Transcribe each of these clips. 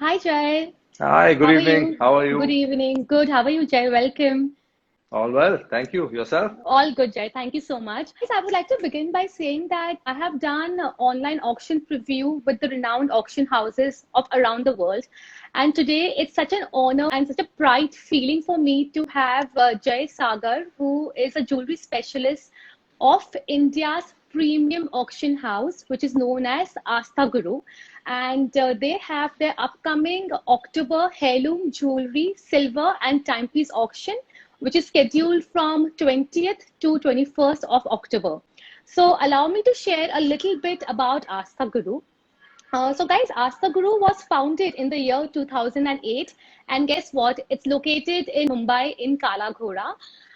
Hi Jai, Hi, good how are evening. you? How are Good you? evening. Good. How are you, Jai? Welcome. All well, thank you. Yourself? All good, Jai. Thank you so much. Guys, I would like to begin by saying that I have done online auction preview with the renowned auction houses of around the world. And today it's such an honor and such a pride feeling for me to have Jai Sagar, who is a jewelry specialist of India's premium auction house, which is known as Astha Guru. And they have their upcoming October heirloom jewelry, silver, and timepiece auction, which is scheduled from 20th to 21st of October. So, allow me to share a little bit about Astha Guru. Guys, Astha Guru was founded in the year 2008, and guess what? It's located in Mumbai in Kala Ghoda,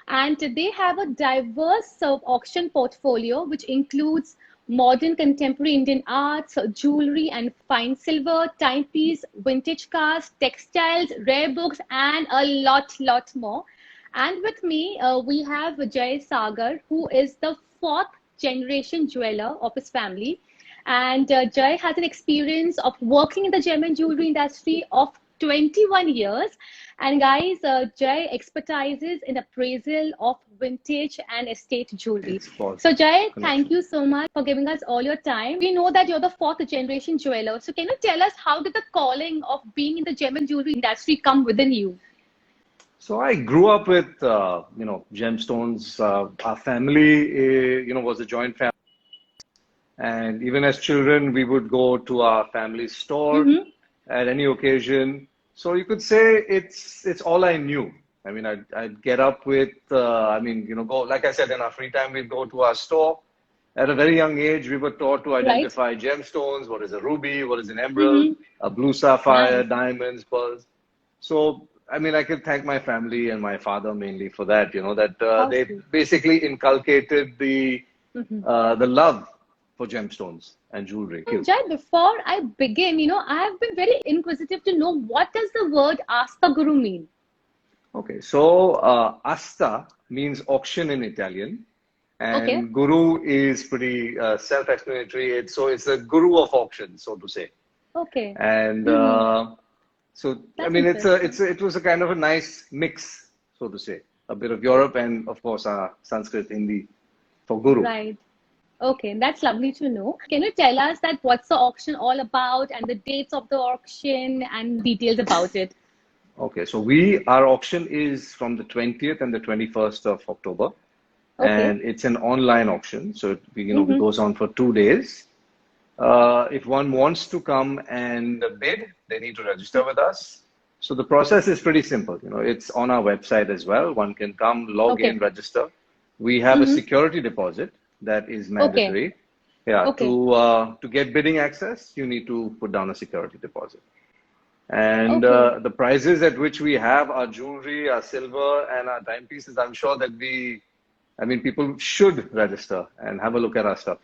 and they have a diverse auction portfolio which includes modern contemporary Indian arts, jewelry and fine silver, timepiece, vintage cars, textiles, rare books, and a lot more. And with me, we have Jay Sagar, who is the fourth generation jeweler of his family. And Jay has an experience of working in the gem and jewelry industry of 21 years. And guys, Jay expertises in appraisal of vintage and estate jewelry. It's for So, Jay, thank connection. you so much for giving us all your time. We know that you're the fourth generation jeweler. So, can you tell us how did the calling of being in the gem and jewelry industry come within you? So I grew up with, gemstones. Our family, was a joint family. And even as children, we would go to our family store Mm-hmm. at any occasion. So you could say it's all I knew. I mean, I'd get up with, go, like I said, in our free time, we'd go to our store. At a very young age, we were taught to Right? identify gemstones. What is a ruby? What is an emerald? Mm-hmm. A blue sapphire, Nice. diamonds, pearls. So, I mean, I can thank my family and my father mainly for that, that How they sweet. basically inculcated Mm-hmm. the love for gemstones and jewelry. So, Jai, before I begin, I have been very inquisitive to know what does the word Asta Guru mean? Okay, so asta means auction in Italian, Okay. and guru is pretty self-explanatory. It's the guru of auction, so to say. Okay. And Mm-hmm. so I That's mean, interesting. it was a kind of a nice mix, so to say, a bit of Europe and of course Sanskrit, Hindi for guru. Right. Okay, that's lovely to know. Can you tell us that what's the auction all about and the dates of the auction and details about it? Okay, so our auction is from the 20th and the 21st of October, Okay. and it's an online auction. So it Mm-hmm. goes on for 2 days. If one wants to come and bid, they need to register with us. So the process is pretty simple. It's on our website as well. One can come, log in, Okay. register. We have a Mm-hmm. security deposit that is Okay. mandatory. Yeah, Okay. to get bidding access, you need to put down a security deposit. And Okay. the prices at which we have our jewelry, our silver, and our timepieces, I'm sure that people should register and have a look at our stuff.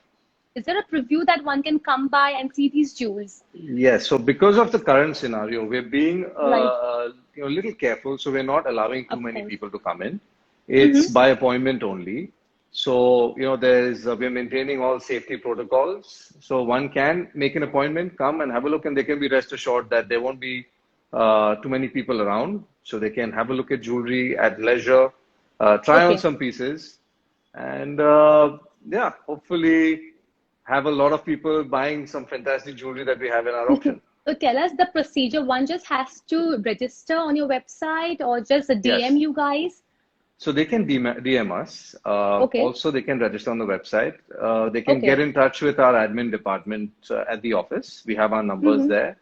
Is there a preview that one can come by and see these jewels? Yes, so because of the current scenario, we're being Right. a little careful, so we're not allowing too Of many course. people to come in. It's Mm-hmm. by appointment only. So, there's we're maintaining all safety protocols. So one can make an appointment, come and have a look, and they can be rest assured that there won't be too many people around. So they can have a look at jewelry at leisure, try on Okay. some pieces, and yeah, hopefully have a lot of people buying some fantastic jewelry that we have in our auction. So tell us the procedure. One just has to register on your website or just DM Yes. you guys. So they can DM us. Okay. Also, they can register on the website. They can get Okay. in touch with our admin department at the office. We have our numbers Mm-hmm. there.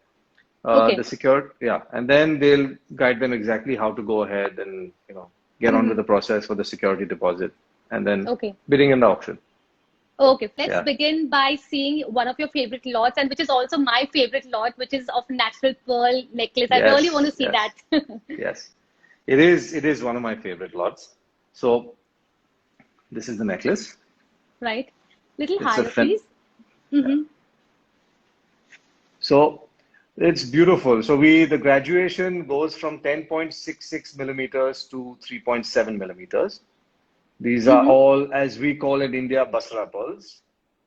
The Okay. secure, yeah, and then they'll guide them exactly how to go ahead and get on with Mm-hmm. the process for the security deposit and then Okay. bidding in the auction. Okay. Let's Yeah. begin by seeing one of your favorite lots, and which is also my favorite lot, which is of natural pearl necklace. I really want to Yes. see that. Yes. Yes. It is one of my favorite lots. So this is the necklace. Right? Little It's a higher, fin. please. Mm-hmm. So it's beautiful. So the graduation goes from 10.66 millimeters to 3.7 millimeters. These are Mm-hmm. all, as we call in India, Basra pearls,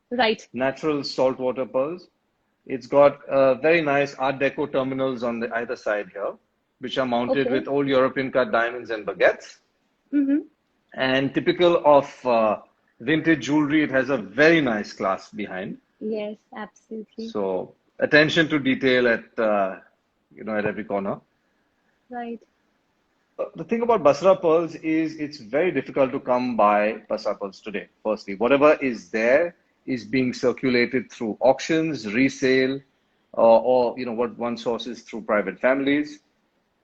Right. natural saltwater pearls. It's got very nice Art Deco terminals on the either side here, which are mounted Okay. with old European cut diamonds and baguettes. Mm-hmm. And typical of vintage jewelry, it has a very nice clasp behind. Yes, absolutely. So attention to detail at at every corner. Right. The thing about Basra pearls is it's very difficult to come by Basra pearls today. Firstly, whatever is there is being circulated through auctions, resale, or what one sources through private families.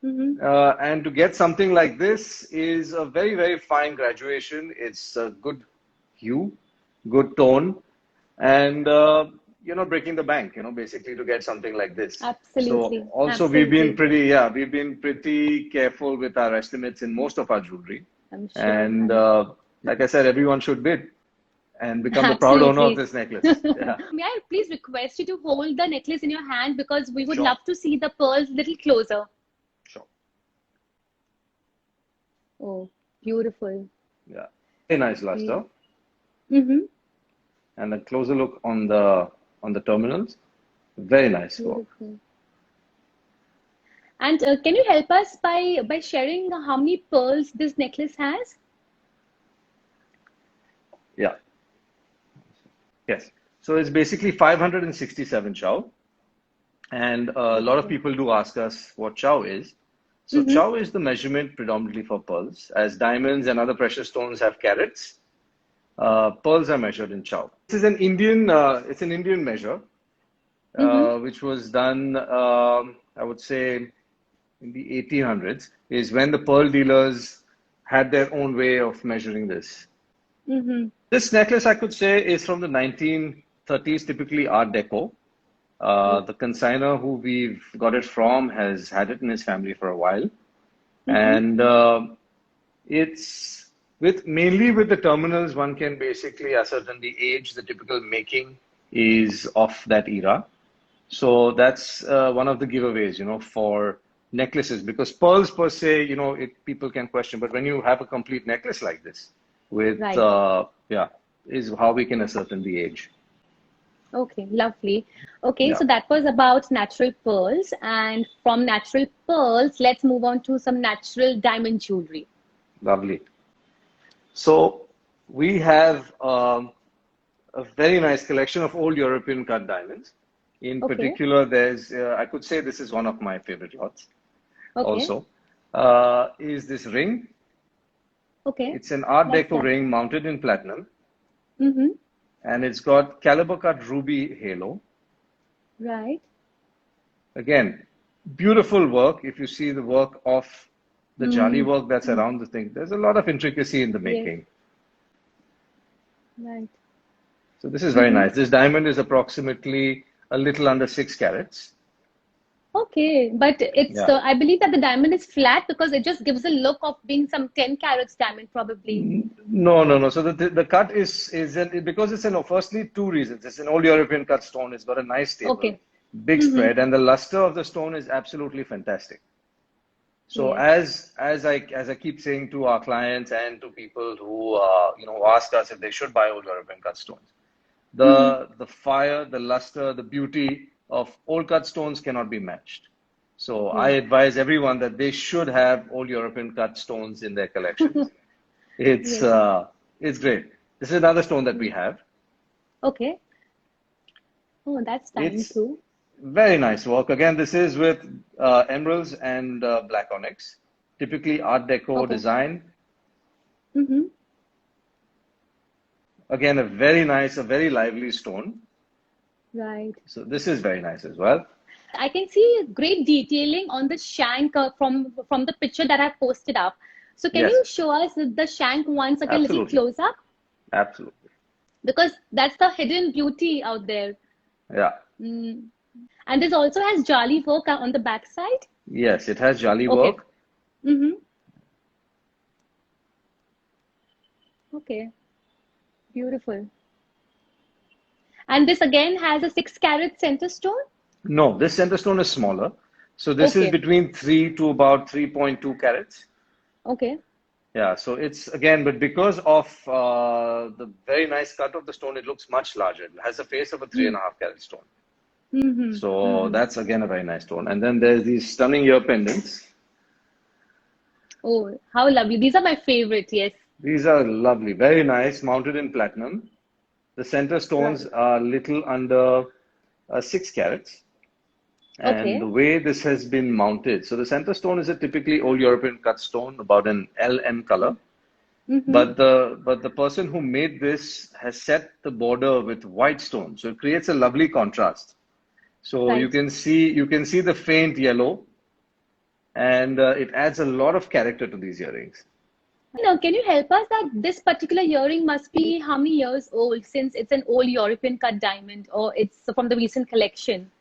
Mm-hmm. And to get something like this is a very, very fine graduation. It's a good hue, good tone, and you're not breaking the bank, basically to get something like this. Absolutely. So also Absolutely. we've been pretty careful with our estimates in most of our jewelry. I'm sure. And like I said, everyone should bid and become the proud owner of Absolutely. this necklace. Yeah, May I please request you to hold the necklace in your hand because we would sure, love to see the pearls a little closer. sure. Oh, beautiful. Yeah, very nice luster. Mm-hmm. And a closer look on the terminals. Very nice work. Beautiful. And can you help us by sharing how many pearls this necklace has? Yeah. Yes. So it's basically 567 chow. And a lot of people do ask us what chow is. So Mm-hmm. chow is the measurement predominantly for pearls. As diamonds and other precious stones have carats, pearls are measured in chow. This is it's an Indian measure, Mm-hmm. which was done, I would say, in the 1800s, is when the pearl dealers had their own way of measuring this. Mm-hmm. This necklace, I could say, is from the 1930s, typically Art Deco. Oh. The consigner who we've got it from has had it in his family for a while. Mm-hmm. And it's mainly with the terminals, one can basically ascertain the age, the typical making is of that era. So that's one of the giveaways, for necklaces, because pearls per se, people can question, but when you have a complete necklace like this with, Right. is how we can ascertain the age. Okay, lovely. Okay, Yeah, so that was about natural pearls. And from natural pearls, let's move on to some natural diamond jewelry. lovely. So we have a very nice collection of old European cut diamonds. In Okay, particular, I could say this is one of my favorite lots okay, also, is this ring. okay. It's an Art What's Deco that? ring mounted in platinum, Mm-hmm. and it's got caliber cut ruby halo. Right. Again, beautiful work. If you see the work of the jali Mm. work that's around the thing, there's a lot of intricacy in the Yes, making. right. So this is very Mm-hmm. nice. This diamond is approximately a little under 6 carats. Okay, but Yeah. I believe that the diamond is flat because it just gives a look of being some 10 carats diamond, probably. No, no, no. So the cut because it's firstly two reasons. It's an old European cut stone. It's got a nice stable, Okay. big Mm-hmm. spread, and the luster of the stone is absolutely fantastic. So Yes. as I keep saying to our clients and to people who who ask us if they should buy old European cut stones, Mm-hmm. the fire, the luster, the beauty of old cut stones cannot be matched. So I Yes. advise everyone that they should have old European cut stones in their collections. It's Yes. uh, it's great. This is another stone that we have. Okay. Oh, that's stunning It's too. very nice work. Again, this is with emeralds and black onyx, typically Art Deco Okay. design. Mm-hmm. Again, a very lively stone. Right. So this is very nice as well. I can see great detailing on the shank from the picture that I posted up. So can Yes, you show us the shank once again, little absolutely, close up? absolutely. Because that's the hidden beauty out there. Yeah, Mm. And this also has jali work on the back side. yes, it has jali Okay. work. Mm-hmm. Okay. Beautiful. And this again has a 6 carat center stone. No, this center stone is smaller. So this is Okay. between 3 to about 3.2 carats. Okay. Yeah, so it's again, but because of the very nice cut of the stone, it looks much larger. It has a face of a three and Mm. a half carat stone. Mm-hmm. So Mm-hmm. that's again a very nice stone. And then there's these stunning ear pendants. Oh, how lovely. These are my favorite. Yes. These are lovely, very nice, mounted in platinum. The center stones Right. are little under 6 carats. And the Okay. way this has been mounted, so the center stone is a typically old European cut stone, about an LN color. Mm-hmm. But the person who made this has set the border with white stone, so it creates a lovely contrast. So you Right. can see the faint yellow, and it adds a lot of character to these earrings. Now, can you help us that this particular earring must be how many years old since it's an old European cut diamond or it's from the recent collection?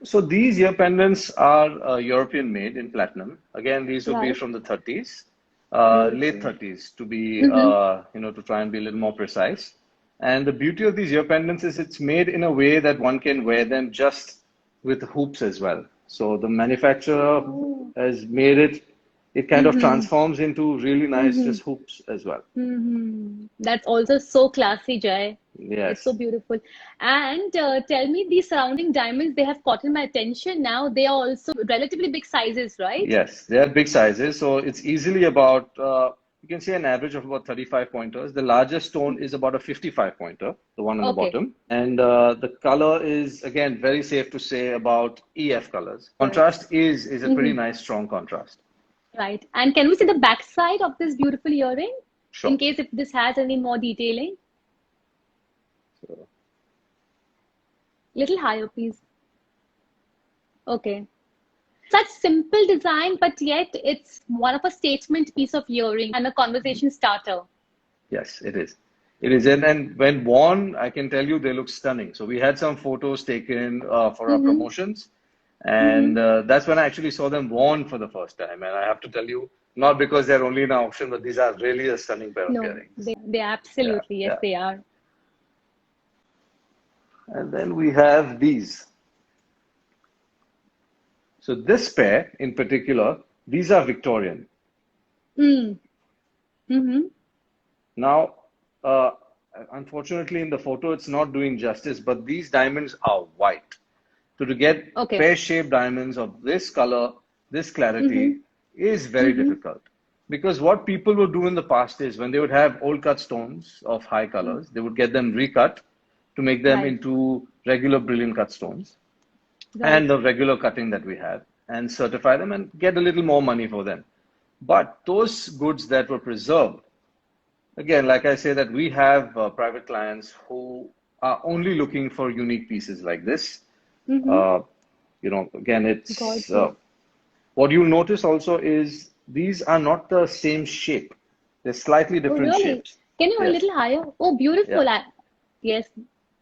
So these ear pendants are European made in platinum. Again, these would be Right. from the 30s, late Beautiful. 30s to be, Mm-hmm. to try and be a little more precise. And the beauty of these ear pendants is it's made in a way that one can wear them just with hoops as well. So the manufacturer Oh. has made it, it kind of Mm-hmm. transforms into really nice Mm-hmm. just hoops as well. Mm-hmm. That's also so classy, Jay. It's so Yes. beautiful. And tell me, these surrounding diamonds, they have caught my attention now. They are also relatively big sizes, right? Yes, they are big sizes, so it's easily about you can say an average of about 35 pointers. The largest stone is about a 55 pointer, the one on the Okay, bottom, and the color is again very safe to say about EF colors. good. Contrast is a pretty Mm-hmm. nice strong contrast. Right. And can we see the back side of this beautiful earring in Sure. case if this has any more detailing? So, Little higher, please. Okay. Such simple design, but yet it's one of a statement piece of earring and a conversation starter. yes, it is. It is, and when worn, I can tell you they look stunning. So we had some photos taken for our Mm-hmm. promotions, and Mm-hmm. that's when I actually saw them worn for the first time. And I have to tell you, not because they're only in auction, but these are really a stunning pair of No, earrings. they Yeah, absolutely, yes, yeah. they are. And then we have these. So this pair in particular, these are Victorian. Mm. Mm-hmm. Now, uh, unfortunately, in the photo, it's not doing justice, but these diamonds are white. So to get Okay. pear-shaped diamonds of this color, this Mm-hmm. clarity is very Mm-hmm. difficult. Because what people would do in the past is when they would have old cut stones of high colors, they would get them recut to make them Right. into regular brilliant cut stones and Right. the regular cutting that we had and certify them and get a little more money for them. But those goods that were preserved, again, like I say, that we have private clients who are only looking for unique pieces like this. Mm-hmm. Uh, again, it's Gorgeous. what you'll notice also is these are not the same shape. They're slightly Oh, different really? shapes. Can you go a Yes, little higher? Oh, yeah, beautiful. Yes.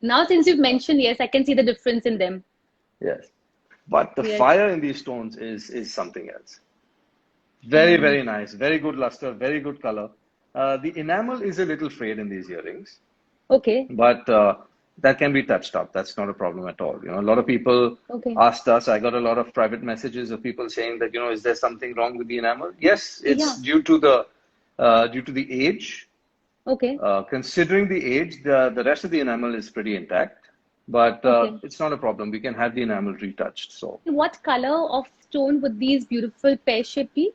Now, since you've mentioned, yes, I can see the difference in them. yes. But the Yes. fire in these stones is something else. Very, Mm. very nice. Very good luster, very good color. The enamel is a little frayed in these earrings, Okay. but that can be touched up. That's not a problem at all. A lot of people Okay. asked us. I got a lot of private messages of people saying that, is there something wrong with the enamel? Yes, it's Yeah. due to the age. Okay. Considering the age, the rest of the enamel is pretty intact, but Okay. it's not a problem. We can have the enamel retouched. So What color of stone would these beautiful pear shape be?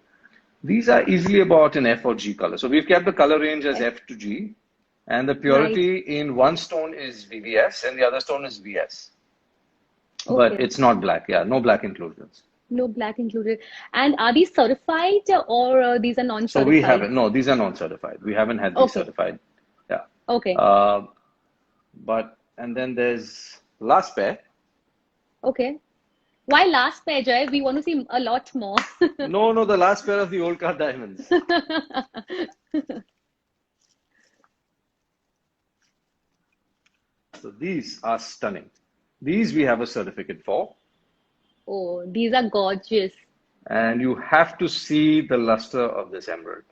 these are easily about an F or G color. So we've kept the color range as F. F to G, and the Right. purity in one stone is VVS and the other stone is VS. But Okay. it's not black. Yeah, no black inclusions. No black included. And are these certified or these are So we non-certified? haven't. No, these are non-certified. We haven't had these Okay. certified. Yeah. Okay. Uh, and then there's last pair. Okay. Why last pair, Jay? We want to see a lot more. No, no, the last pair of the old car diamonds. So these are stunning. These we have a certificate for, Oh, these are gorgeous. and you have to see the luster of this emerald.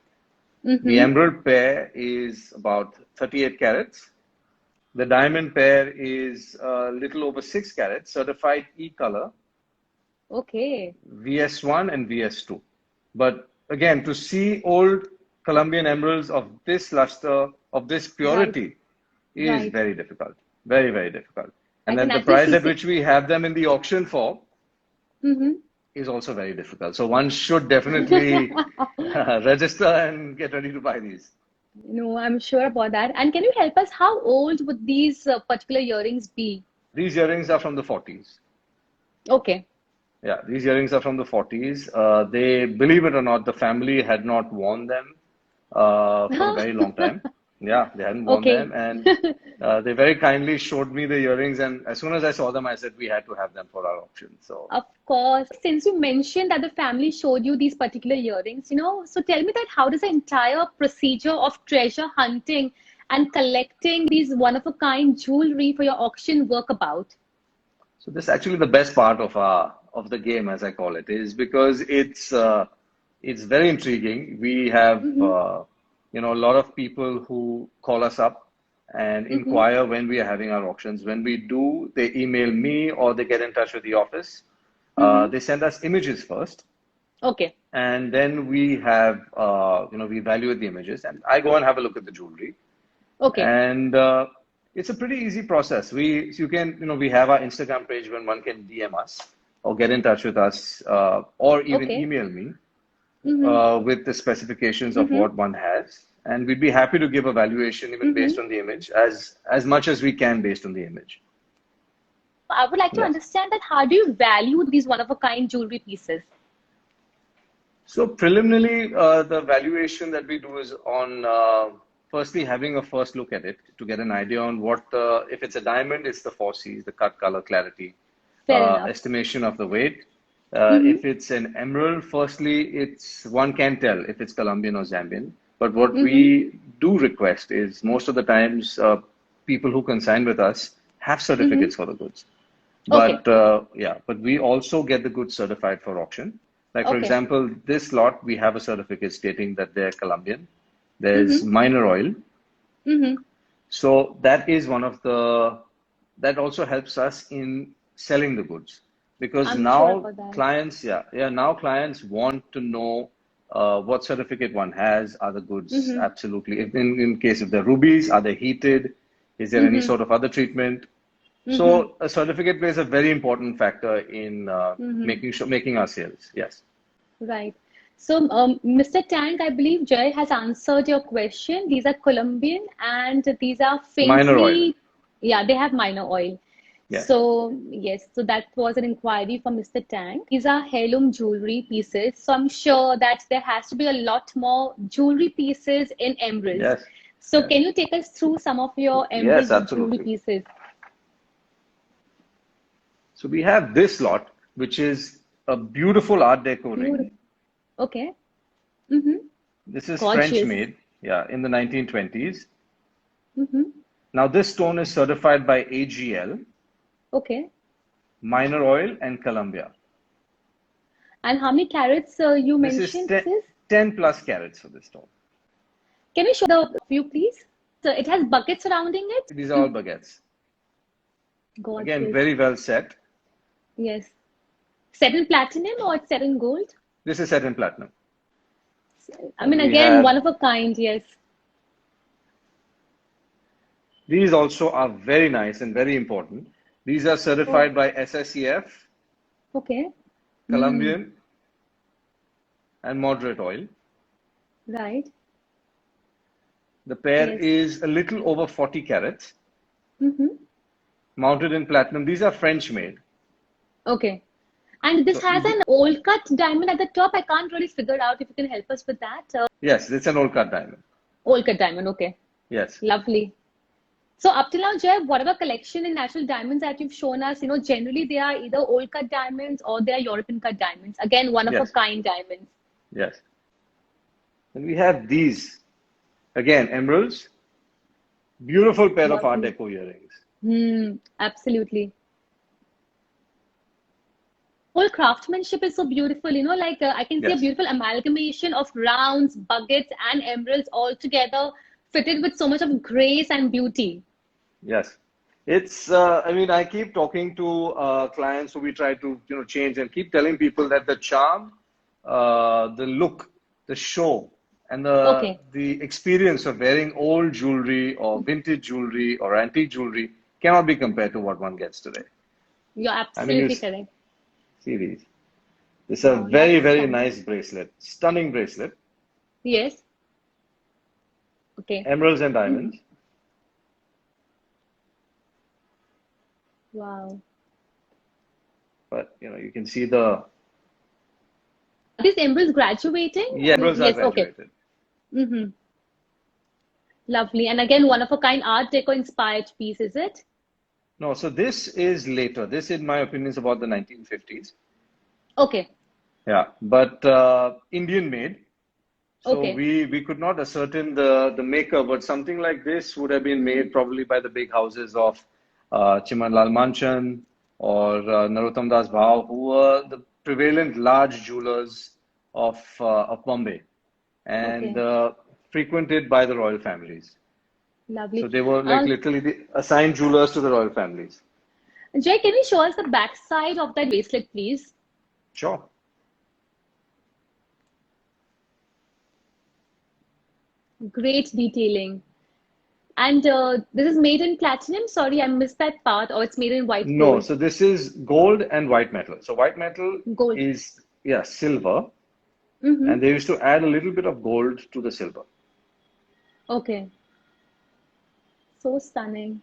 The Mm-hmm. emerald pair is about 38 carats. The diamond pair is a little over 6 carats, certified E color, Okay. VS1 and VS2. But again, to see old Colombian emeralds of this luster, of this Right. purity, is Right. very difficult. Very, very difficult. I And can then the actually price see. at which we have them in the auction for Mm-hmm. is also very difficult. So one should definitely register and get ready to buy these. No, I'm sure about that. And can you help us? How old would these particular earrings be? These earrings are from the 40s. Okay. Yeah, these earrings are from the 40s. They, believe it or not, the family had not worn them for a very long time. Yeah, they hadn't worn Okay. them, and they very kindly showed me the earrings. And as soon as I saw them, I said we had to have them for our auction. So, Of course. Since you mentioned that the family showed you these particular earrings, so tell me that how does the entire procedure of treasure hunting and collecting these one-of-a-kind jewelry for your auction work about? so this is actually the best part of the game, as I call it, is because it's very intriguing. We have Mm-hmm. a lot of people who call us up and Mm-hmm. inquire when we are having our auctions. When we do, they email me or they get in touch with the office. Mm-hmm. They send us images first, Okay. and then we have we evaluate the images, and I go and have a look at the jewelry. Okay. And it's a pretty easy process. You can, we have our Instagram page when one can DM us or get in touch with us, or even Okay. email me Mm-hmm. with the specifications of Mm-hmm. what one has. And we'd be happy to give a valuation even Mm-hmm. based on the image, as much as we can based on the image. I would like to Yes. understand that how do you value these one-of-a-kind jewelry pieces? So preliminarily, the valuation that we do is on firstly having a first look at it to get an idea on if it's a diamond, it's the 4Cs, the cut, color, clarity, Fair enough. estimation of the weight. Mm-hmm. If it's an emerald, firstly, one can tell if it's Colombian or Zambian. But what Mm-hmm. we do request is most of the times people who consign with us have Mm-hmm. certificates for the goods. Okay. But we also get the goods certified for auction. Like for Okay. example, this lot we have a certificate stating that they're Colombian. There's Mm-hmm. minor oil. Mm-hmm. So that is that also helps us in selling the goods because I'm sure now about that. now clients want to know what certificate one has. Are the goods Mm-hmm. absolutely, if in case of the rubies, are they heated? Is there any Mm-hmm. sort of other treatment? Mm-hmm. So a certificate plays a very important factor in Mm-hmm. making our sales. Yes. Right. So, Mr. Tank, I believe Jay has answered your question. These are Colombian and these are Minor oil. faintly, yeah, they have minor oil. Yes. So, yes, so that was an inquiry from Mr. Tank. These are heirloom jewelry pieces. So, I'm sure that there has to be a lot more jewelry pieces in emeralds. Yes. So, Yes. can you take us through some of your Yes, emerald jewelry absolutely. pieces? So we have this lot, which is a beautiful Art Deco Beautiful. ring. Okay. Mm-hmm. This is French Gorgeous. made, yeah, in the 1920s. Mm-hmm. Now this stone is certified by AGL, Okay. Minor Oil, and Columbia. And how many carats you This is mentioned this is? 10 plus carats for this stone. Can you show the view, please? So it has buckets surrounding it. These are all baguettes. Again, Gorgeous. very well set. Yes. Set in platinum or it's set in gold? This is set in platinum. I And mean, we again, have one of a kind, yes. these also are very nice and very important. These are Oh, certified by SSEF, okay. Mm, Colombian, and Moderate Oil. right. The pair Yes. is a little over 40 carats, Mm-hmm. mounted in platinum. These are French made. Okay. And this So has an old cut diamond at the top. I can't really figure out if you can help us with that. yes, it's an old cut diamond. Old cut diamond. Okay. Yes, Lovely. So up till now, Jay, whatever collection in natural diamonds that you've shown us, generally they are either old cut diamonds or they are European cut diamonds. Again, one of a yes, kind diamonds. yes. And we have these, again, emeralds. Beautiful pair of Art Lovely. Deco earrings. Absolutely. Whole craftsmanship is so beautiful, like I can see a Yes, beautiful amalgamation of rounds, buckets, and emeralds all together, fitted with so much of grace and beauty. yes. I mean, I keep talking to clients who we try to, change and keep telling people that the charm, the look, the show, and the Okay. the experience of wearing old jewelry or vintage jewelry or antique jewelry cannot be compared to what one gets today. You're I mean, you absolutely correct. see these. This is a Wow, very, that's very stunning. nice bracelet. Stunning bracelet. Yes. Okay. Emeralds and Mhm. diamonds. Wow. But, you can see the, Are these emeralds graduating? yeah, emeralds are Yes. Okay. graduated. Mm-hmm. Lovely. And again, one of a kind Art Deco inspired piece, is it? No, so this is later. This, in my opinion, is about the 1950s. Okay. Yeah, but Indian made. So Okay. we could not ascertain the maker, but something like this would have been made probably by the big houses of Chiman Lal Manchan or Narottam Das Bhau, who were the prevalent large jewelers of Bombay and Okay. frequented by the royal families. So Lovely. they were like Uh, literally the assigned jewelers to the royal families. Jay, can you show us the backside of that bracelet, please? Sure. Great detailing. And this is made in platinum. Sorry, I missed that part. Or it's made in white No, gold. so this is gold and white metal. So white metal Gold. is, yeah, silver, Mm-hmm. and they used to add a little bit of gold to the silver. Okay. So stunning.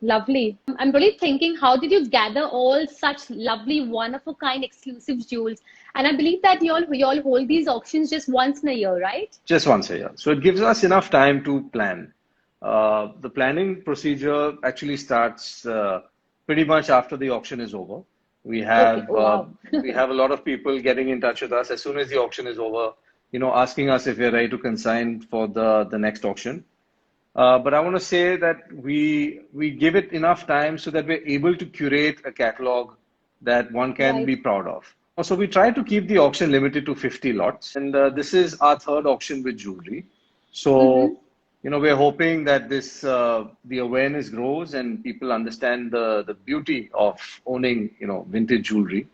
Lovely. I'm really thinking, how did you gather all such lovely, one of a kind, exclusive jewels? And I believe that you all hold these auctions just once in a year, right? Just once a year. So it gives us enough time to plan. The planning procedure actually starts pretty much after the auction is over. We Okay. have Oh, uh, wow. we have a lot of people getting in touch with us as soon as the auction is over, asking us if we're ready to consign for the next auction. But I want to say that we give it enough time so that we're able to curate a catalog that one can Right. be proud of. So we try to keep the auction limited to 50 lots, and this is our third auction with jewelry. Mm-hmm. So, we're hoping that this the awareness grows and people understand the beauty of owning, vintage jewelry. I'm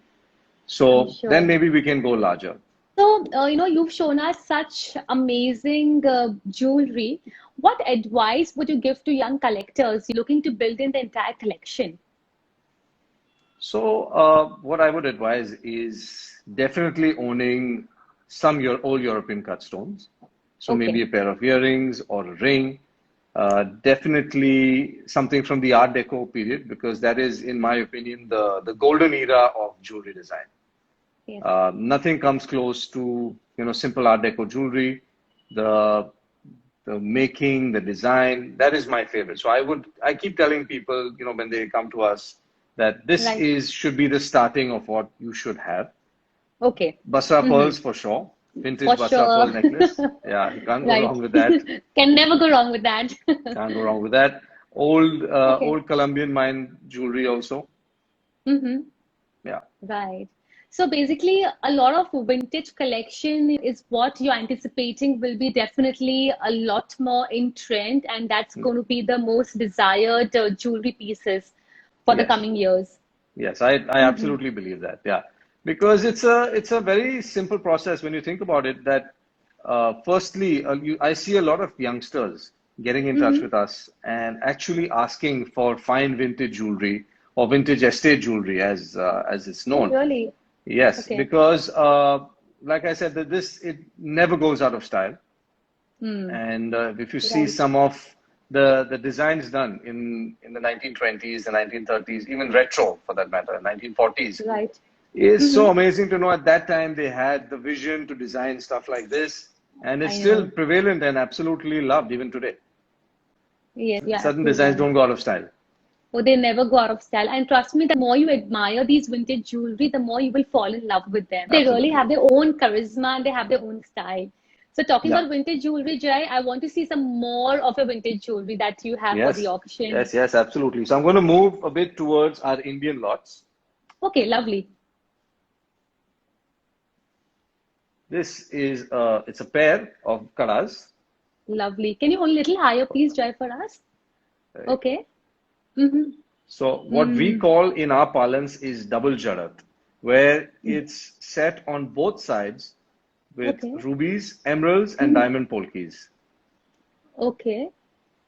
So then sure. maybe we can go larger. So, you've shown us such amazing jewelry. What advice would you give to young collectors looking to build in the entire collection? So, what I would advise is definitely owning some your old European cut stones. So maybe Okay. a pair of earrings or a ring. Definitely something from the Art Deco period because that is, in my opinion, the golden era of jewelry design. Yes. Nothing comes close to simple Art Deco jewelry. The the making, the design, that is my favorite. So I keep telling people, when they come to us, that this Right. is should be the starting of what you should have. Okay. Basra Mm-hmm. pearls for sure. Vintage For Basra sure. pearl necklace. Yeah, you can't go Right. wrong with that. Can never go wrong with that. Can't go wrong with that. Okay. Old Colombian mine jewelry also. Mm-hmm. Yeah. Right. So basically, a lot of vintage collection is what you're anticipating will be definitely a lot more in trend, and that's going to be the most desired jewelry pieces for the Yes. coming years. Yes, I Mm-hmm. absolutely believe that. Yeah, because it's a very simple process when you think about it. That firstly, I see a lot of youngsters getting in touch Mm-hmm. with us and actually asking for fine vintage jewelry or vintage estate jewelry, as it's Oh, known. really? Yes, Okay. because like I said, that this it never goes out of style. Hmm. And if you see Right. some of the designs done in the 1920s, the 1930s, even retro for that matter, 1940s, Right. is so Mm-hmm. amazing to know at that time they had the vision to design stuff like this, and it's I still know. prevalent and absolutely loved even today. Yes, you're Certain absolutely designs right. don't go out of style. Oh, they never go out of style. And trust me, the more you admire these vintage jewelry, the more you will fall in love with them. They really Absolutely. have their own charisma and they have their own style. So talking Yeah. about vintage jewelry, Jai, I want to see some more of your vintage jewelry that you have for the Yes. auction. Yes, absolutely. So I'm going to move a bit towards our Indian lots. Okay, lovely. This is it's a pair of karas, Lovely. Can you hold a little higher, please, Jai, for us? right? Okay. Mm-hmm. So what we Mm. call in our parlance is double jarat, where it's set on both sides with Okay. rubies, emeralds, and Mm-hmm. diamond polkis. Okay.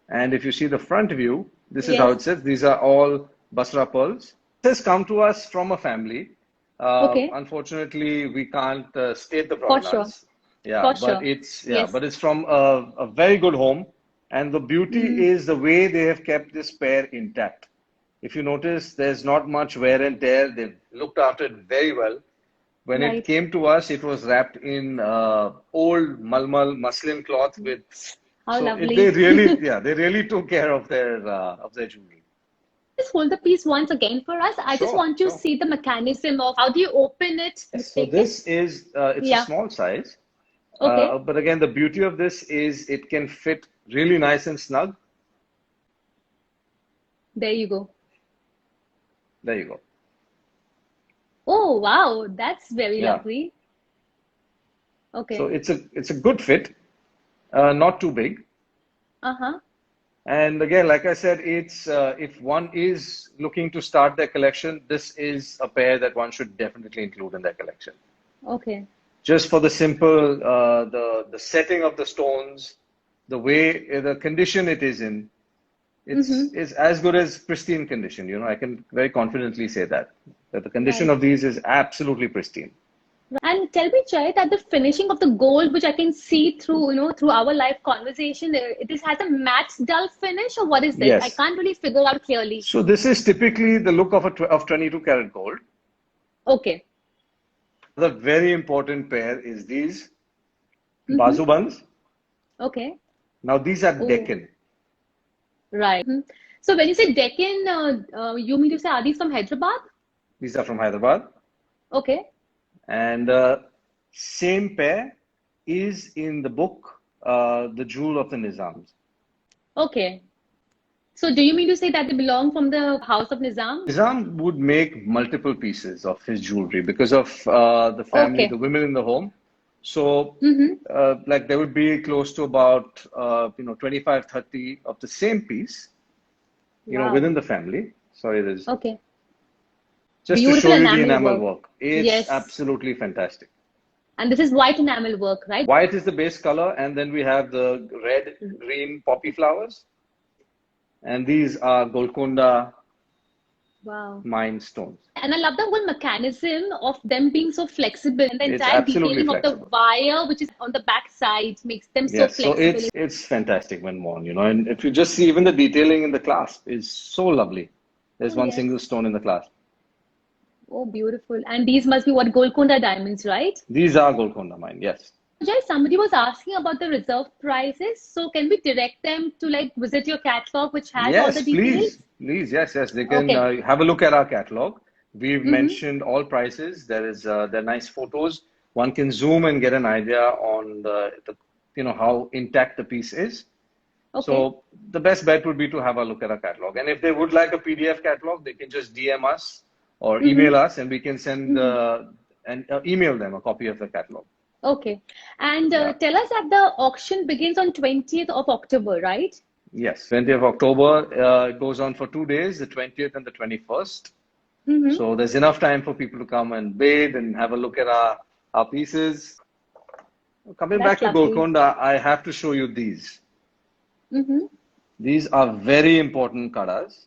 And if you see the front view, this is how it Yes. sits. These are all Basra pearls. This has come to us from a family. Okay. Unfortunately, we can't state the For sure. provenance. Yeah, For but sure. it's Yes. but it's from a very good home. And the beauty Mm, is the way they have kept this pair intact. If you notice, there's not much wear and tear. They've looked after it very well. When it right. came to us, it was wrapped in old malmal muslin cloth with. How They lovely. really, yeah, they really took care of their jewelry. Just hold the piece once again for us. I just Sure, want to sure. see the mechanism of how do you open it to Yes. So take it? this is it's a Yeah. small size, Okay. but again, the beauty of this is it can fit really nice and snug. There you go. There you go. Oh, wow. That's very Yeah. lovely. So Okay. it's a good fit, not too big. Uh-huh. And again, like I said, it's if one is looking to start their collection, this is a pair that one should definitely include in their collection. Okay. Just for the simple, the setting of the stones, the way the condition it is in, Mm-hmm. it's as good as pristine condition. You know, I can very confidently say that the condition Right. of these is absolutely pristine. And tell me, Jay, that the finishing of the gold, which I can see through, through our live conversation, this has a matte dull finish, or what is this? I Yes. can't really figure out clearly. So this is typically the look of of 22 karat gold. Okay. The very important pair is these Mm-hmm. bazubands. Okay. Now these are Oh, Deccan. right. Mhm. So when you say Deccan, you mean to say are these from Hyderabad? These are from Hyderabad. Okay. And same pair is in the book, The Jewel of the Nizams. Okay. So do you mean to say that they belong from the House of Nizam? Nizam would make multiple pieces of his jewelry because of the family, the Okay. women in the home. So, Mm-hmm. like there would be close to about 25, 30 of the same piece, Wow. within the family. Sorry, there's Okay. just to Beautiful show you the enamel enamel work. work. It's Yes. absolutely fantastic. And this is white enamel work, right? White is the base color, and then we have the red, green poppy flowers, and these are Golconda Wow. mine stones. And I love the whole mechanism of them being so flexible and the It's entire absolutely detailing of the flexible. wire, which is on the back side, makes them so Yes, so flexible. it's fantastic when worn, and if you just see even the detailing in the clasp is so lovely. Oh, There's one yes. single stone in the clasp. Oh, beautiful. And these must be what Golconda diamonds, right? These are Golconda mine, yes. Jay, somebody was asking about the reserve prices. So can we direct them to like visit your catalog, which has all the Yes, details? please, yes. They can Okay. have a look at our catalog. We've Mm-hmm. mentioned all prices. There are nice photos. One can zoom and get an idea on how intact the piece is. Okay. So the best bet would be to have a look at our catalog. And if they would like a PDF catalog, they can just DM us or Mm-hmm. email us, and we can send Mm-hmm. and email them a copy of the catalog. Okay. And Yeah. tell us that the auction begins on 20th of October, right? Yes. 20th of October. It goes on for 2 days, the 20th and the 21st. Mm-hmm. So there's enough time for people to come and bathe and have a look at our pieces. Coming back That's to lovely. Golconda, I have to show you these. Mm-hmm. These are very important kadas.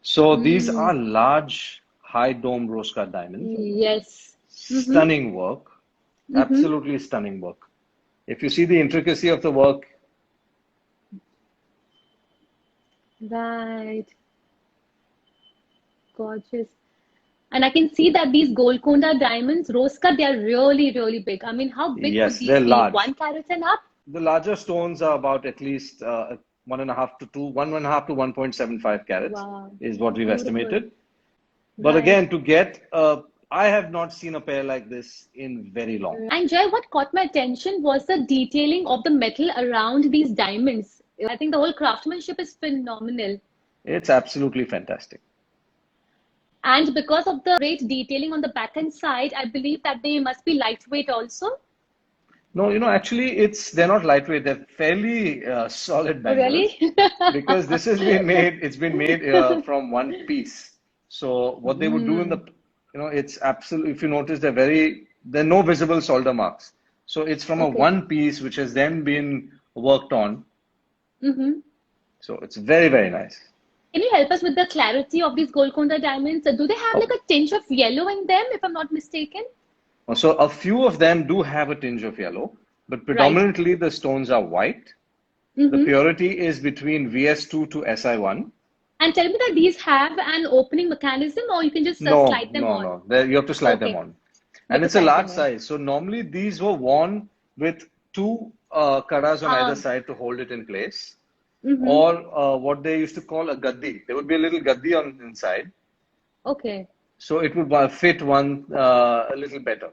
So these Mm. are large, high dome rose cut diamonds. Yes. Mm-hmm. Stunning work, Mm-hmm. absolutely stunning work. If you see the intricacy of the work, Right. Gorgeous. And I can see that these Golconda diamonds, rose cut, they are really, really big. I mean, how big could yes, these they're be? large. 1 carat and up? The larger stones are about at least 1.5 to 1.75 carats Wow. is what we've Beautiful. estimated. But Right. again, I have not seen a pair like this in very long. And Jay, what caught my attention was the detailing of the metal around these diamonds. I think the whole craftsmanship is phenomenal. It's absolutely fantastic. And because of the great detailing on the back and side, I believe that they must be lightweight also. No, actually, they're not lightweight. They're fairly solid Oh, bangles really? because this has been made. It's been made from one piece. So what they would do Mm, it's absolutely. If you notice, there are no visible solder marks. So it's from a okay. one piece which has then been worked on. Mm-hmm. So it's very, very nice. Can you help us with the clarity of these Golconda diamonds? Do they have like Okay. a tinge of yellow in them, if I'm not mistaken? So a few of them do have a tinge of yellow, but Right. predominantly the stones are white. The Mm-hmm. purity is between VS2 to SI1. And tell me that these have an opening mechanism, or you can just No, slide them no, on. no. You have to slide them Okay, on. you have And to it's a slide large them on. size. So normally these were worn with two kadas on either Um, side to hold it in place. mm-hmm. Or what they used to call a gaddi. There would be a little gaddi on the inside. Okay. So it would fit one a little better.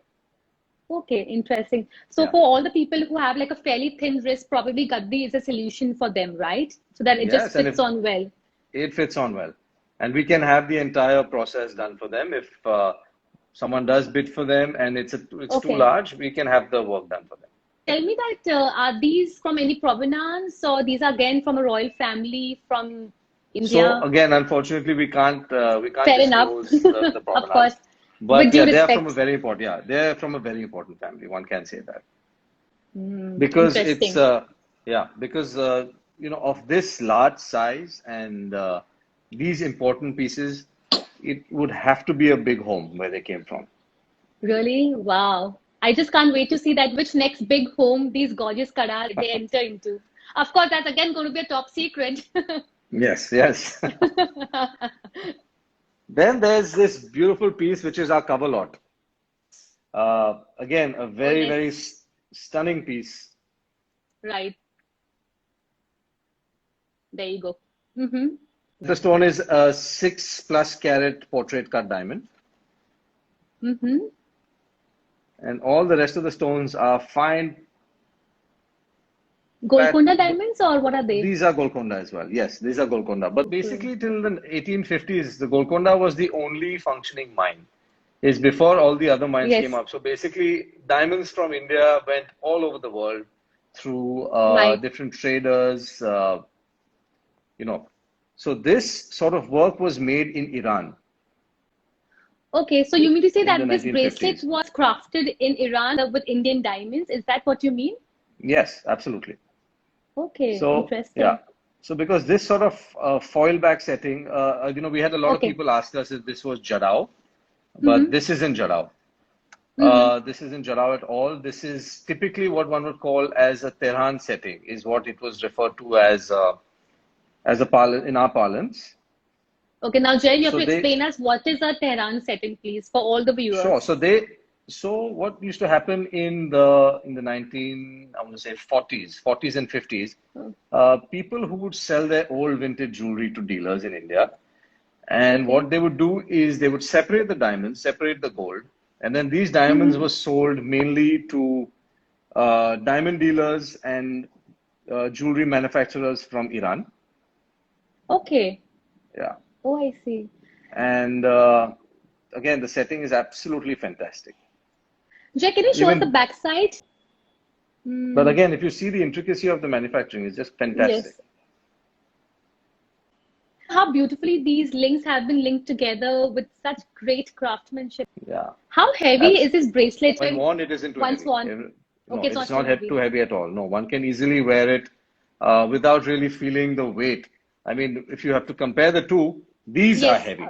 Okay, interesting. So Yeah. for all the people who have like a fairly thin wrist, probably Gaddi is a solution for them, right? So that it just Yes, and fits if on well. it fits on well. And we can have the entire process done for them. If someone does bid for them and it's too Okay. large, we can have the work done for them. Tell me that are these from any provenance, or these are again from a royal family from So India? again, unfortunately, we can't Fair enough. disclose the Of course. provenance. With But due yeah, they are from a respect. very important, yeah, they're from a very important family. One can say that. Because it's Interesting. yeah, because of this large size and these important pieces, it would have to be a big home where they came from. Really? Wow. I just can't wait to see that which next big home these gorgeous Karas they enter into. Of course, that's again going to be a top secret. Yes, yes. Then there's this beautiful piece which is our cover lot. Again, a Oh, very, yes. very stunning piece. Right. There you go. Mm-hmm. The stone is a 6+ carat portrait cut diamond, Mm-hmm. and all the rest of the stones are fine. Fat. Golconda diamonds, or what are they? These are Golconda as well. Yes, these are Golconda. But Okay. basically, till the 1850s, the Golconda was the only functioning mine. Is before all the other mines came Yes. up. So basically, diamonds from India went all over the world through Right. different traders. You know, so this sort of work was made in Iran Okay. So you mean to say in the that this bracelet 1950s. was crafted in Iran with Indian diamonds? Is that what you mean? Yes, absolutely. Okay. So yeah, Interesting. so because this sort of foil back setting, we had a lot of Okay. people ask us if this was Jarrao, but Mm-hmm. this isn't Jarrao. Mm-hmm. This isn't Jarrao at all. This is typically what one would call as a Tehran setting, is what it was referred to as a in our parlance. Okay. Now, Jay, you have So to they explain us what is a Tehran setting, please, for all the Sure. viewers. So what used to happen in the 19, I want to say 40s and 50s, Oh, people who would sell their old vintage jewelry to dealers in India, and okay. what they would do is they would separate the diamonds, separate the gold, and then these diamonds Mm-hmm. were sold mainly to diamond dealers and jewelry manufacturers from Iran. Okay. Yeah. Oh, I see. And again, the setting is absolutely fantastic. Jay, can you show us the Even backside? But Mm, again, if you see the intricacy of the manufacturing, it's just fantastic. yes. How beautifully these links have been linked together with such great craftsmanship. Yeah, How heavy is absolutely. this bracelet When when worn, it isn't too once heavy. worn? No, Okay, it's it's not too not too heavy. heavy at all. No, one can easily wear it without really feeling the weight. I mean, if you have to compare the two, these are Yes. heavy.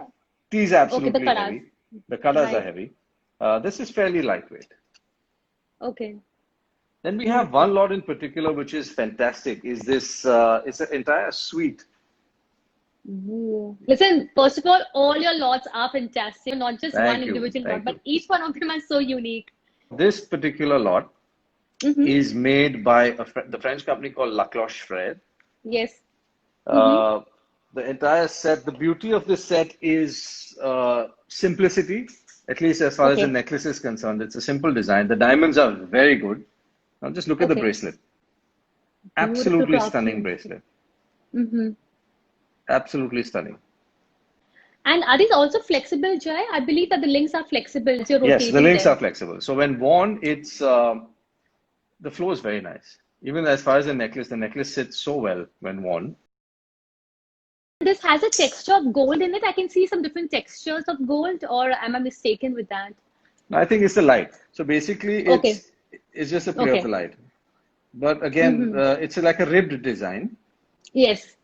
These are Okay, the absolutely karas. heavy. The colors are Right. heavy. This is fairly lightweight. Okay. Then we have Beautiful. one lot in particular, which is fantastic. Is this? It's an entire suite. Ooh. Listen, first of all your lots are fantastic. Not just one Thank you. individual lot, Thank but you. each one of them are so unique. This particular lot Mm-hmm. is made by the French company called La Cloche Frere. Yes. Mm-hmm. Uh, the entire set, the beauty of this set is simplicity, at least as far as the Okay. necklace is concerned. It's a simple design. The diamonds are very good. Now just look at the Okay. bracelet. Beautiful Absolutely stunning craftsmanship. bracelet. Mm-hmm. Absolutely stunning. And are these also flexible, Jay? I believe that the links are flexible as you're Yes, the rotating links are them. flexible. So when worn, it's the flow is very nice. Even as far as the necklace sits so well when worn. This has a texture of gold in it. I can see some different textures of gold, or am I mistaken with that? I think it's the light. So basically, Okay. it's just a play of the Okay. light. But again, Mm-hmm. it's like a ribbed design. Yes.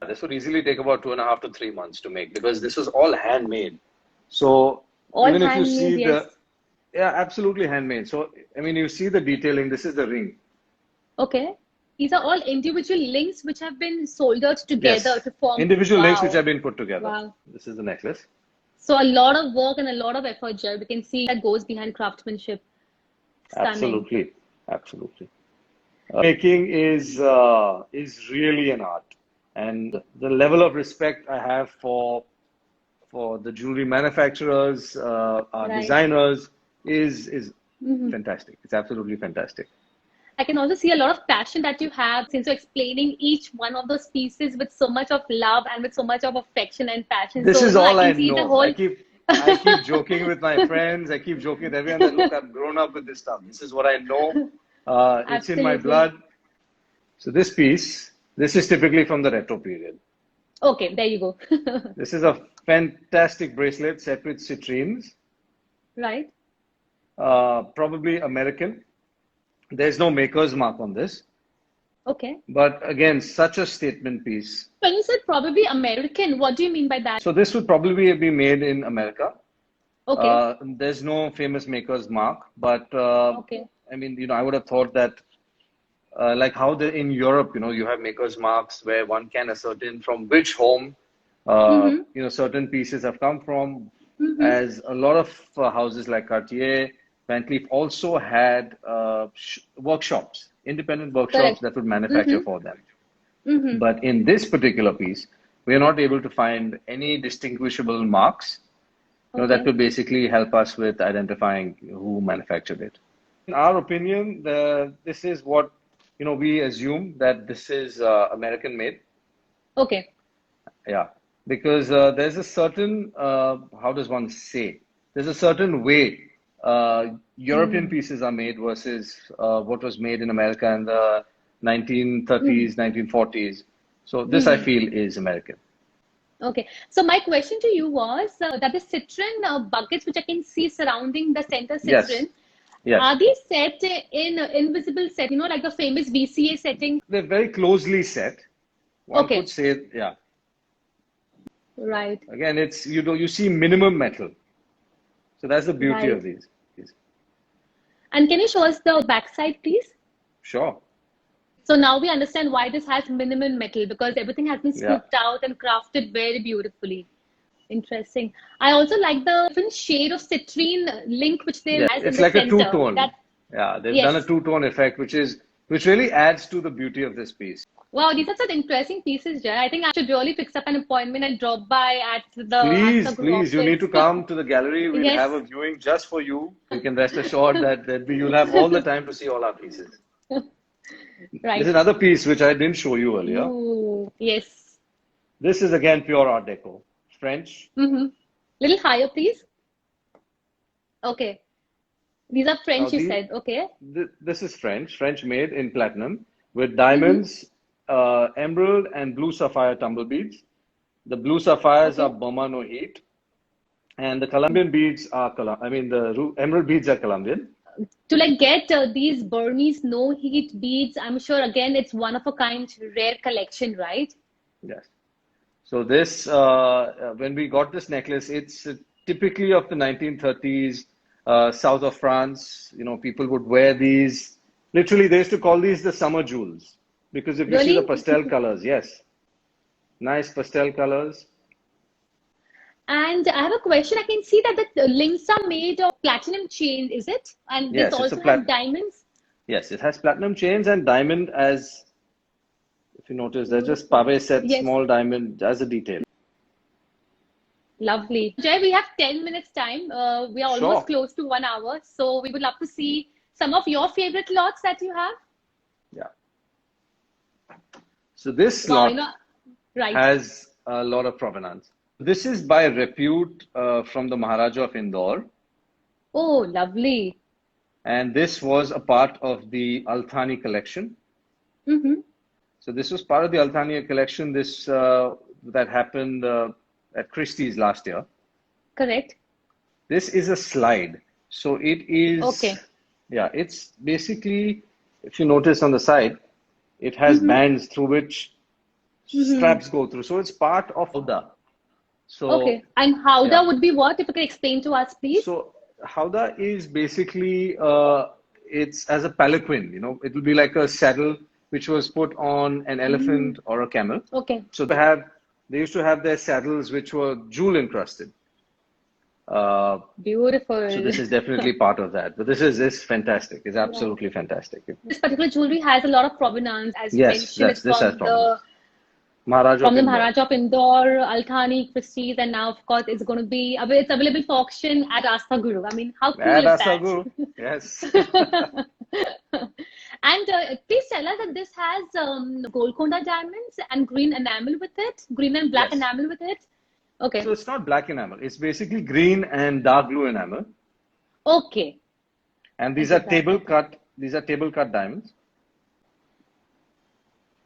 This would easily take about 2.5 to 3 months to make because this was all handmade. So All even if you handmade, see yes. yeah, absolutely handmade. So, I mean, you see the detailing. This is the ring. Okay. These are all individual links which have been soldered together Yes, to form. individual links which Wow. have been put together. Wow. This is the necklace. So a lot of work and a lot of effort, Jay. We can see that goes behind craftsmanship. Stunning. Absolutely, absolutely. Making is really an art, and the level of respect I have for the jewelry manufacturers, our Right. designers is Mhm. fantastic. It's absolutely fantastic. I can also see a lot of passion that you have since you're explaining each one of those pieces with so much of love and with so much of affection and passion. This So, is I all I can see the know. I whole. keep joking with my friends. I keep joking with everyone that look, I've grown up with this stuff. This is what I know. It's in my Absolutely. blood. So this is typically from the retro period. Okay, there you go. This is a fantastic bracelet set with citrines, Right. probably American. There's no maker's mark on this, Okay. but again, such a statement piece. When you said probably American, what do you mean by that? So this would probably be made in America. Okay. There's no famous maker's mark, but Okay. I mean, I would have thought that like how in Europe, you have maker's marks where one can ascertain from which home, Mm-hmm. certain pieces have come from, Mm-hmm. as a lot of houses like Cartier, Van Cleef also had workshops, independent workshops Correct. that would manufacture Mm-hmm. for them. Mm-hmm. But in this particular piece, we are not able to find any distinguishable marks, that Okay. could basically help us with identifying who manufactured it. In our opinion, this is what, we assume that this is American made. Okay. Yeah, because there's a certain, how does one say? There's a certain way European Mm. pieces are made versus what was made in America in the Mm. 1930s, 1940s. So this I Mm. feel is American. Okay. So my question to you was that the citron buckets which I can see surrounding the center Yes, citron, yes. are these set in invisible set, like the famous VCA setting? They're very closely set. One could Okay. say, yeah. Right. Again, it's you see minimum metal. So that's the beauty of Right. these. And can you show us the backside, please? Sure. So now we understand why this has minimum metal because everything has been Yeah. scooped out and crafted very beautifully. Interesting. I also like the different shade of citrine link which they Yeah. has in It's the like a center. two-tone. That Yeah, they've done a yes. two-tone effect, which really adds to the beauty of this piece. Wow, these are such interesting pieces, Jay. I think I should really fix up an appointment and drop by at the Please, group please, you need office. to come to the gallery. We'll have a Yes. viewing just for you. You can rest assured that you'll have all the time to see all our pieces. There's Right. another piece which I didn't show you earlier. Ooh, yes. This is again pure Art Deco, French. Mm-hmm. Little higher, please. Okay. These are Now French, you said. Okay. this is French made in platinum with Mm-hmm. diamonds, emerald and blue sapphire tumble beads. The blue sapphires are Okay. Burma no heat, and the Colombian beads are the emerald beads are Colombian. To get these Burmese no heat beads, I'm sure again it's one of a kind, rare collection, right? Yes. So this, when we got this necklace, it's typically of the 1930s, south of France. People would wear these. Literally, they used to call these the summer jewels because if you see the Really? pastel colors, yes, nice pastel colors. And I have a question. I can see that the links are made of platinum chain, is it? And this Yes, it's a also has plat. diamonds. Yes, it has platinum chains and diamond as. If you notice, they're just Beautiful. pave set Yes, small diamond as a detail. lovely. Jay, we have 10 minutes time. We are almost Sure. close to 1 hour. So we would love to see some of your favorite lots that you have. Yeah. So this Wow, lot right. has a lot of provenance. This is by repute from the Maharaja of Indore, Oh, lovely. and this was a part of the Althani collection. Mm-hmm. So this was part of the Althani collection. This that happened at Christie's last year. Correct. This is a slide. So it is, Okay. yeah, it's basically, if you notice on the side, it has Mm-hmm. bands through which. Mm-hmm. straps go through. So it's part of Howdah. Okay. So And yeah. Howdah would be what? If you could explain to us, please. So Howdah is basically it's as a palanquin, it will be like a saddle which was put on an Mm. elephant or a camel. Okay. So they used to have their saddles which were jewel encrusted. Uh, so Beautiful. this is definitely part of that. But this is fantastic. It's Right. absolutely fantastic. This particular jewelry has a lot of provenance, as you Yes, mentioned. It's this has prominence. Maharaja of from the Indore. Maharaja of Indore, Al Thani Christie's, and now of course it's going to be it's available for auction at Asta Guru. I mean, how cool At is that? Asaguru. Yes. And please tell us that this has Golconda diamonds and green enamel with it, green and black Yes. enamel with it. Okay, So it's not black enamel. It's basically green and dark blue enamel. okay, And I these are get that. table cut. These are table cut diamonds.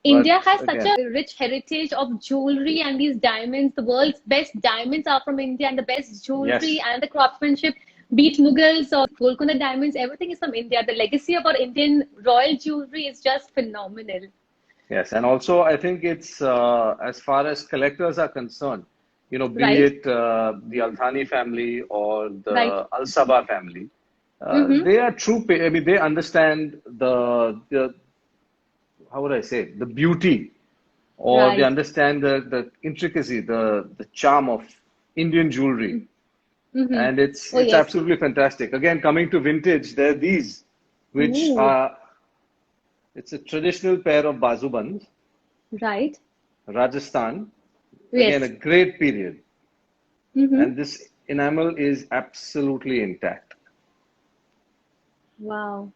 India But has such again, a rich heritage of jewelry and these diamonds. The world's best diamonds are from India, and the best jewelry yes, and the craftsmanship, be it Mughals or Golconda diamonds, everything is from India. The legacy of our Indian royal jewelry is just phenomenal. yes. And also, I think it's as far as collectors are concerned, be Right, it the Al Thani family or right. the Al Sabah family, Mm-hmm. they are true. I mean, they understand the how would I say, the beauty, or they Right. understand the intricacy, the charm of Indian jewelry. Mm-hmm. And it's Oh, it's yes. absolutely fantastic. Again, coming to vintage, there are these, which Ooh, are it's a traditional pair of bazubands, right. Rajasthan. Again, a Yes. great period, Mm-hmm. and this enamel is absolutely intact. Wow.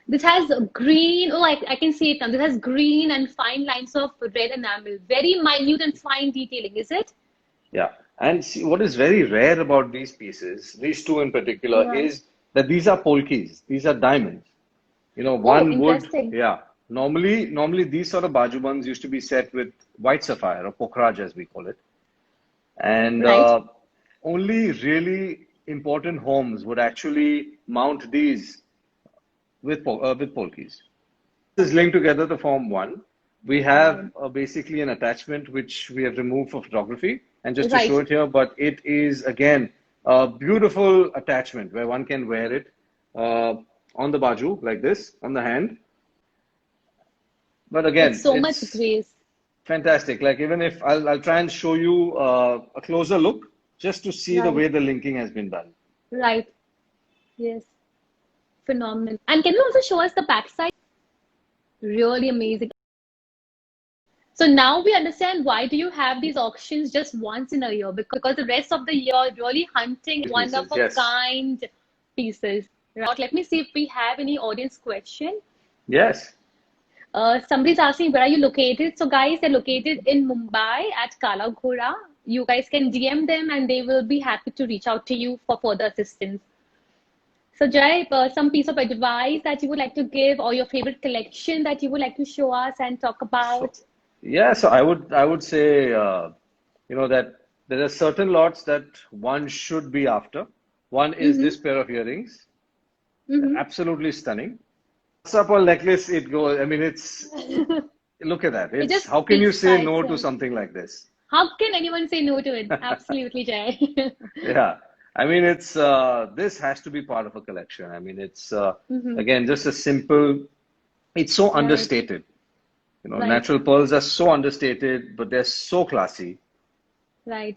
This has green. Oh, I can see it now. This has green and fine lines of red enamel. Very minute and fine detailing, is it? Yeah. And see, what is very rare about these pieces, these two in particular, Right. is that these are polkis. These are diamonds. Oh, One would, interesting. yeah. Normally these sort of bajubans used to be set with white sapphire or pokraj as we call it, and Right. only really important homes would actually mount these with polkis. This is linked together to form one. We Right. have basically an attachment which we have removed for photography, and just to show Right. it here, but it is again a beautiful attachment where one can wear it uh, on the baju like this on the hand. But With again, so much it's grace. fantastic. Like even if I'll try and show you a closer look just to see the Right. way the linking has been done. Right. Yes. Phenomenal. And can you also show us the backside? Really amazing. So now we understand why do you have these auctions just once in a year? Because the rest of the year you're really hunting These one of pieces, a yes, kind pieces. Right. Let me see if we have any audience question. yes. Somebody's asking where are you located? So guys, they're located in Mumbai at Kala Ghoda. You guys can DM them and they will be happy to reach out to you for further assistance. So Jai, some piece of advice that you would like to give or your favorite collection that you would like to show us and talk So about? yeah, so I would say that there are certain lots that one should be after. One is this Mm-hmm. pair of earrings, Mm-hmm. absolutely stunning. Sapphire necklace, it goes. I mean, look at that. It It's just how can you speaks say by no to itself. something like this? How can anyone say no to it? Absolutely, Jai. Yeah, I mean, it's this has to be part of a collection. I mean, it's Mm-hmm. again just a simple. It's so Right, understated. right, Natural pearls are so understated, but they're so classy. right.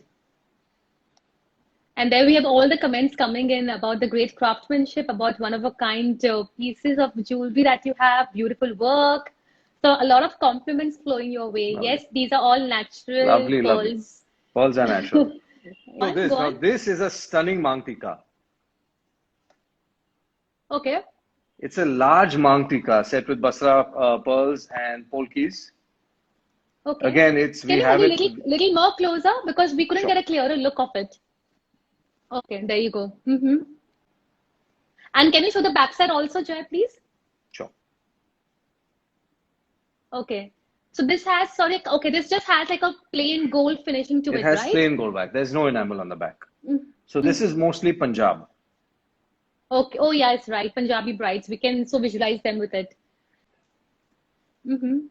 And there we have all the comments coming in about the great craftsmanship, about one of a kind pieces of jewelry that you have, beautiful work. So a lot of compliments flowing your way. Lovely, Yes, these are all natural lovely, lovely. pearls. Pearls are natural. So Go this now on. this is a stunning Mangtika. Okay. It's a large Mangtika set with Basra pearls and polkis. Okay. Again, it's we Can you hold have a it. little more closer because we couldn't get Sure, a clearer look of it. Okay, there you go. Mm-hmm. And can you show the backside also, Joy, please? sure. Okay. So this has, sorry, okay, this just has like a plain gold finishing to It it, has right? plain gold back. There's no enamel on the back. So Mm-hmm. this is mostly Punjab. Okay. Oh, yeah, it's right. Punjabi brides. We can so visualize them with it. Mm-hmm.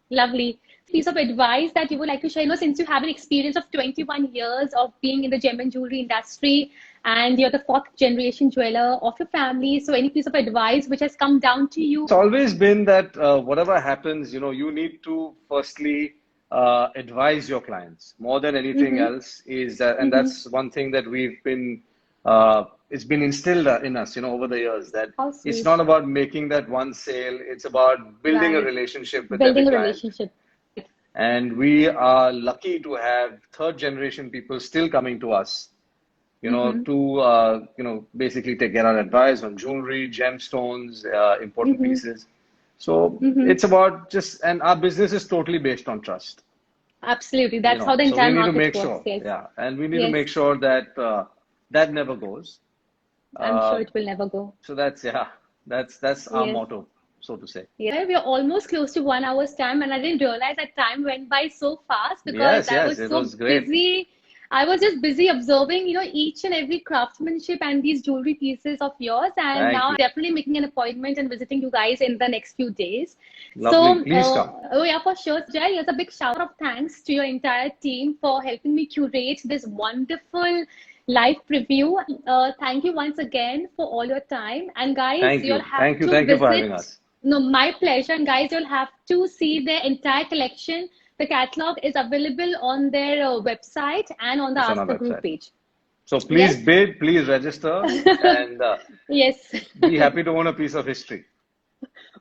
Lovely. piece of advice that you would like to share? Since you have an experience of 21 years of being in the gem and jewelry industry, and you're the fourth generation jeweler of your family. So, any piece of advice which has come down to you? It's always been that whatever happens, you need to firstly advise your clients more than anything else. Is that, and that's one thing that we've been. It's been instilled in us, over the years, that it's not about making that one sale. It's about building a relationship with every client. And we are lucky to have third generation people still coming to us, to basically get our advice on jewelry, gemstones, important pieces. So it's about and our business is totally based on trust. Absolutely, that's how the entire market works. Yes. Yeah, and we need to make sure that that never goes. I'm sure it will never go. So that's our motto, so to say. Yeah, we are almost close to 1 hour's time, and I didn't realize that time went by so fast because I was so busy. I was just busy observing, each and every craftsmanship and these jewelry pieces of yours. And now I'm definitely making an appointment and visiting you guys in the next few days. Lovely. Please come. Oh yeah, for sure. Jai, here's a big shout of thanks to your entire team for helping me curate this wonderful live preview. Thank you once again for all your time. And guys, you'll have to visit. For having us. No, my pleasure. And guys, you'll have to see their entire collection. The catalog is available on their website and on the Ask the Group page. So please bid, please register, and be happy to own a piece of history.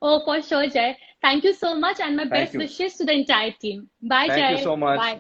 Oh, for sure, Jai. Thank you so much, and my best wishes to the entire team. Bye, Jai. Thank you so much. Bye.